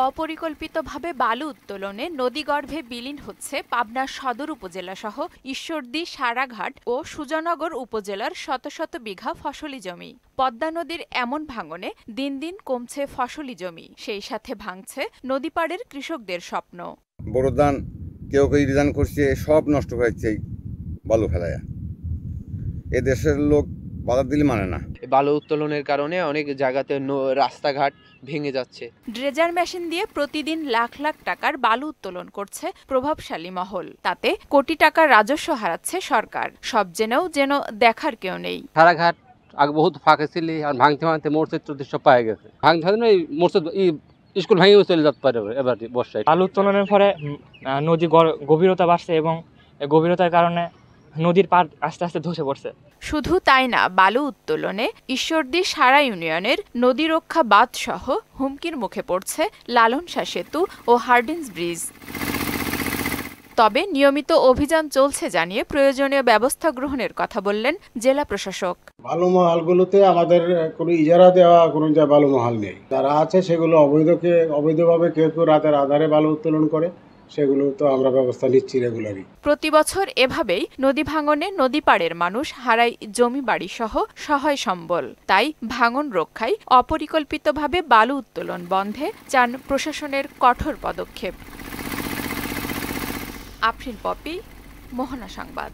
অপরিকল্পিতভাবে বালু উত্তোলনে নদীগর্ভে বিলীন হচ্ছে পাবনা সদর উপজেলাসহ ঈশ্বরদী, সারাঘাট ও সুজানগর উপজেলার শত শত বিঘা ফসলি জমি। পদ্মা নদীর এমন ভাঙনে দিন দিন কমছে ফসলি জমি, সেই সাথে ভাঙছে নদীপাড়ের কৃষকদের স্বপ্ন। বড় ধান কেউ কেউ রিজান করছে, সব নষ্ট হয়েছে বালু ফেলায়া। এ দেশের লোক বাধা দিলে মানে না। বালু উত্তোলনের কারণে অনেক জায়গাতে রাস্তাঘাট ভেঙে যাচ্ছে। ড্রেজার মেশিন দিয়ে প্রতিদিন লাখ লাখ টাকার বালু উত্তোলন করছে প্রভাবশালী মহল। তাতে কোটি টাকার রাজস্ব হারাচ্ছে সরকার। সব জেনেও যেন দেখার কেউ নেই। সারাঘাট আগে বহুত ফাঁকা ছিল, আর ভাঙতে ভাঙতে মোর্চে সব পায়ে গেছে। ভাঙতে ভাঙতে মোর্চে স্কুল ভাঙিয়ে চলে যেতে পারে এবার বর্ষায়। বালু উত্তোলনের ফলে নদী গভীরতা বাড়ছে এবং গভীরতার কারণে নদীর পাড় আস্তে আস্তে ধসে পড়ছে। শুধু তাই না, বালু উত্তোলনে ঈশ্বরদী সারা ইউনিয়নের নদী রক্ষা বাঁধ সহ হুমকির মুখে পড়ছে লালন শাহ সেতু ও হার্ডিঞ্জ ব্রিজ। তবে নিয়মিত অভিযান চলছে জানিয়ে প্রয়োজনীয় ব্যবস্থা গ্রহণের কথা বললেন জেলা প্রশাসক। বালু মহালগুলোতে আমাদের কোনো ইজারা দেওয়া কোনো বালু মহাল নেই। যারা আছে সেগুলো অবৈধভাবে কেউ কেউ রাতের আধারে বালু উত্তোলন করে, সেগুলো তো আমরা ব্যবস্থা নিচ্ছি রেগুলারই। প্রতি বছর এভাবেই নদী ভাঙনে নদীপাড়ের মানুষ হারায় জমি বাড়ি সহ সহায় সম্বল। তাই ভাঙন রক্ষায় অপরিকল্পিতভাবে বালু উত্তোলন বন্ধে চান প্রশাসনের কঠোর পদক্ষেপ। আফরিন পপি, মোহনা সংবাদ।